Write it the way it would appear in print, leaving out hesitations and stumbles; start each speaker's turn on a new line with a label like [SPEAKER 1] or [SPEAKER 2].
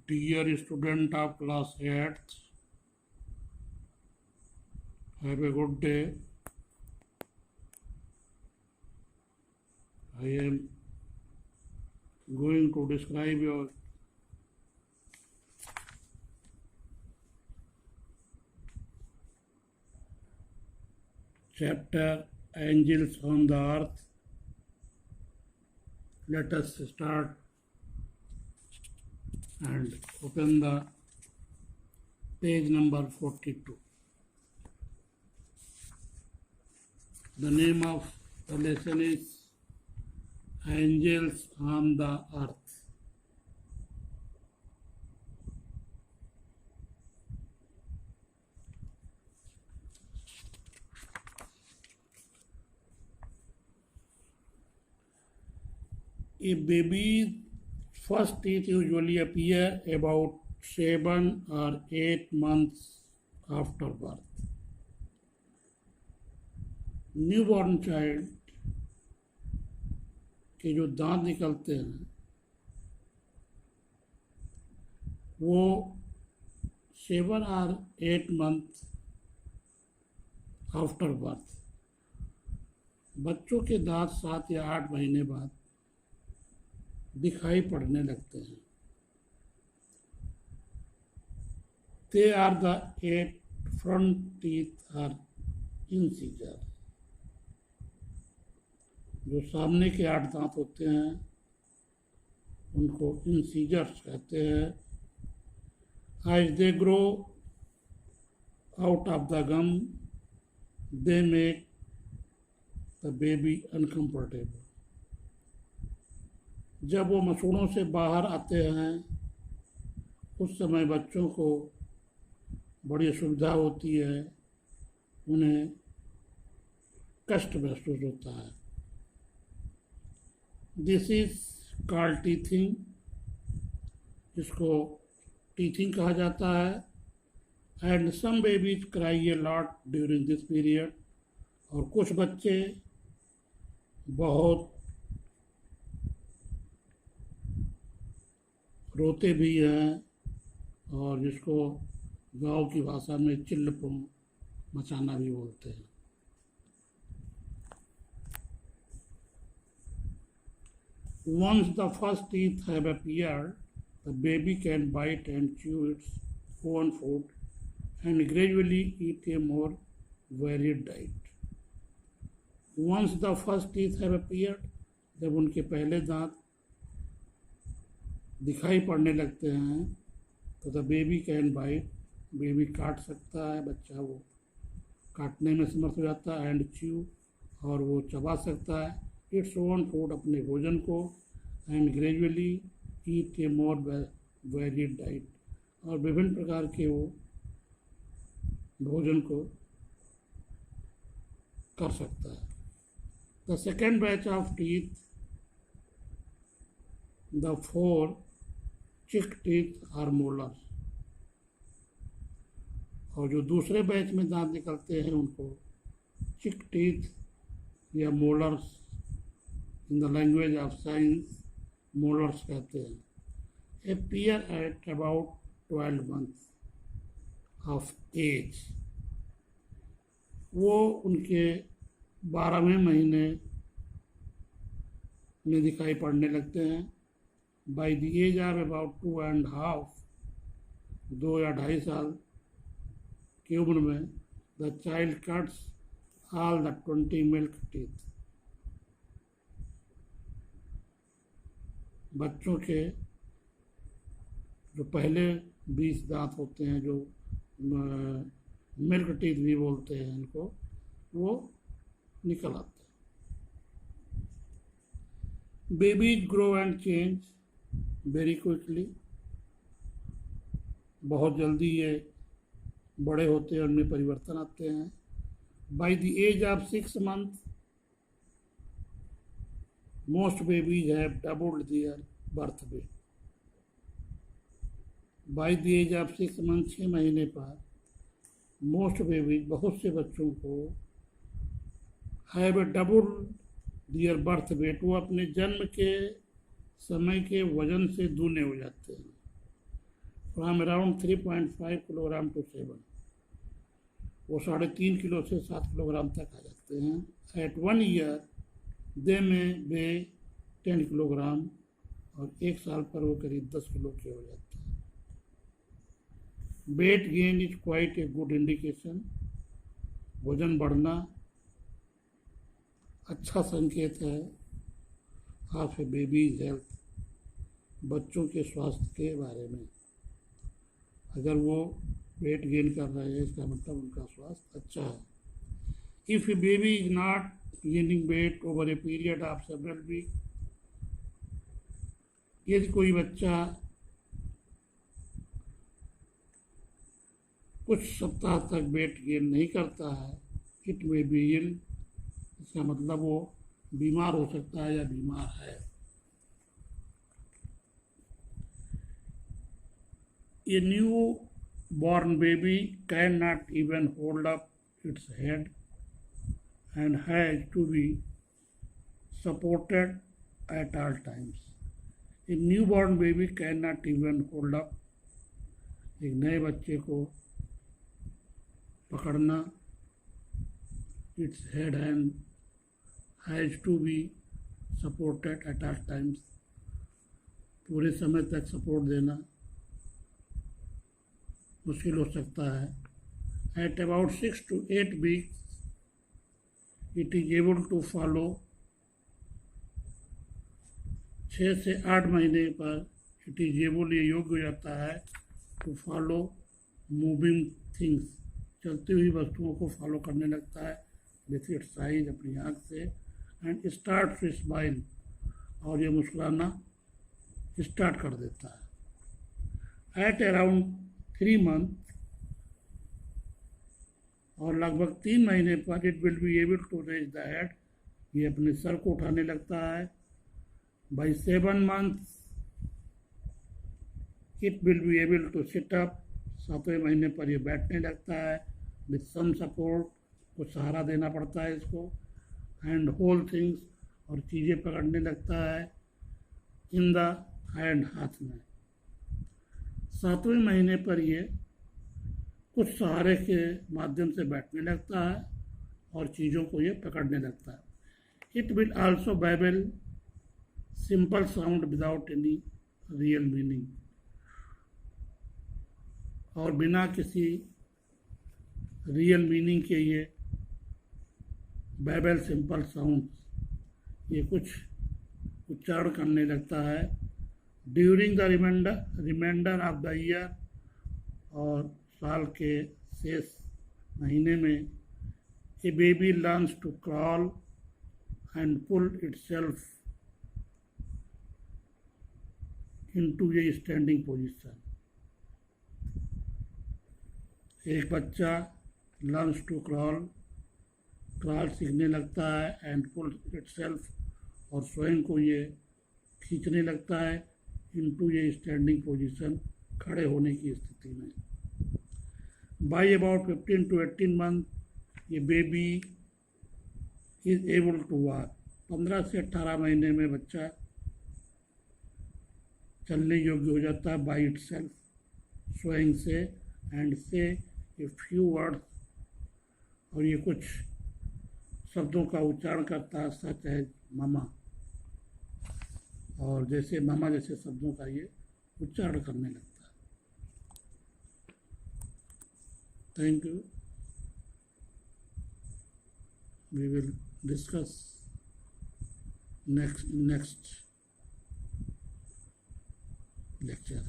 [SPEAKER 1] Dear student of class 8th, have a good day. I am going to describe your chapter Angels on the Earth. Let us start and open the page number 42. The name of the lesson is Angels on the Earth. A baby's first teeth usually appear about 7 or 8 months after birth. Newborn child के जो दांत निकलते हैं वो 7 और 8 month after birth, बच्चों के दांत 7 या 8 महीने बाद दिखाई पड़ने लगते हैं. They are the 8 front teeth or incisor. जो सामने के 8 दांत होते हैं उनको इंसीजर्स कहते हैं. As they grow out of the gum, they make the baby uncomfortable. जब वो मसूड़ों से बाहर आते हैं उस समय बच्चों को बड़ी असुविधा होती है, उन्हें कष्ट महसूस होता है. This is called teething. इसको टीथिंग कहा जाता है. And some babies cry a lot during this period. और कुछ बच्चे बहुत रोते भी हैं और जिसको गांव की भाषा में चिल्लपन मचाना भी बोलते हैं. Once the first teeth have appeared, the baby can bite and chew its own food and gradually eat a more varied diet. Once the first teeth have appeared, जब उनके पहले दांत दिखाई पड़ने लगते हैं तो the baby can bite, baby काट सकता है, बच्चा वो काटने में समर्थ हो जाता है. एंड च्यू, और वो चबा सकता है इट्स ओन फूड, अपने भोजन को. And gradually eat A more varied diet, और विभिन्न प्रकार के वो भोजन को कर सकता है. The second batch of teeth, the 4 चिक टीथ आर मोलर्स. और जो दूसरे बैच में दांत निकलते हैं उनको चिक टीथ या molars, in the language of science molars कहते हैं. Appear at about 12 months of age. वो उनके 12वें महीने में दिखाई पड़ने लगते हैं. By the age of about 2.5, 2 या 2.5 साल की उम्र में the child cuts all the 20 milk teeth. बच्चों के जो पहले 20 दांत होते हैं, जो मिल्क टीथ भी बोलते हैं इनको, वो निकल आते हैं. Babies grow and change very quickly. बहुत जल्दी ये बड़े होते हैं, उनमें परिवर्तन आते हैं. By the age of 6 month, most babies have doubled their birth weight. By the age of 6 months, 6 महीने पर most babies, बहुत से बच्चों को have doubled their birth weight, वो अपने जन्म के समय के वजन से दूने हो जाते हैं. फ्रॉम अराउंड 3.5 किलोग्राम टू 7, वो 3.5 किलो से 7 किलोग्राम तक आ जाते हैं। एट 1 ईयर दे में वे 10 किलोग्राम, और 1 साल पर वो करीब 10 किलो के हो जाते हैं। Weight gain is quite a good indication, वजन बढ़ना अच्छा संकेत है ऑफ ए बेबीज हेल्थ, बच्चों के स्वास्थ्य के बारे में। अगर वो वेट गेन कर रहे हैं इसका मतलब उनका स्वास्थ्य अच्छा है। If a baby is not gaining weight over a period of several week, यदि कोई बच्चा कुछ सप्ताह तक वेट गेन नहीं करता है, इट में बी इल, इसका मतलब वो बीमार हो सकता है या बीमार है। A newborn baby cannot even hold up its head and has to be supported at all times. A newborn baby cannot even hold up, एक नए बच्चे को पकड़ना, its head and has to be supported at all times, पूरे समय तक support देना मुश्किल हो सकता है। At about 6 to 8 weeks it is able to follow, 6 से 8 महीने पर इट इज एबल, ये योग्य हो जाता है, टू फॉलो मूविंग थिंग्स, चलती हुई वस्तुओं को फॉलो करने लगता है विथ इट्स साइज, अपनी आँख से, एंड स्टार्ट टू स्माइल, और ये मुस्कुराना स्टार्ट कर देता है। एट अराउंड 3 months, और लगभग 3 महीने पर it will be able to raise the head, ये अपने सर को उठाने लगता है। By 7 months it will be able to sit up, 7वें महीने पर ये बैठने लगता है विथ सम सपोर्ट, कुछ सहारा देना पड़ता है इसको, एंड होल थिंग्स, और चीज़ें पकड़ने लगता है इन द हैंड, हाथ में। 7वें महीने पर ये कुछ सहारे के माध्यम से बैठने लगता है और चीज़ों को ये पकड़ने लगता है। It will also babble simple sound without any real meaning, और बिना किसी रियल मीनिंग के ये बैबल सिंपल साउंड, ये कुछ उच्चारण करने लगता है। During the reminder of the year, और साल के शेष महीने में, a baby learns to crawl and pull itself into a standing position. एक बच्चा लर्न्स टू क्रॉल सीखने लगता है, एंड पुल इटसेल्फ, और स्वयं को ये खींचने लगता है, इनटू ए स्टैंडिंग पोजीशन, खड़े होने की स्थिति में। बाई अबाउट 15 to 18 months, ये baby is able to walk, 15 से 18 महीने में बच्चा चलने योग्य हो जाता है बाई इटसेल्फ, स्वयं से, एंड से ए फ्यू वर्ड्स, और ये कुछ शब्दों का उच्चारण करता है, सच है मामा, और जैसे मामा जैसे शब्दों का ये उच्चारण करने लगता है। Thank you. We will discuss next lecture.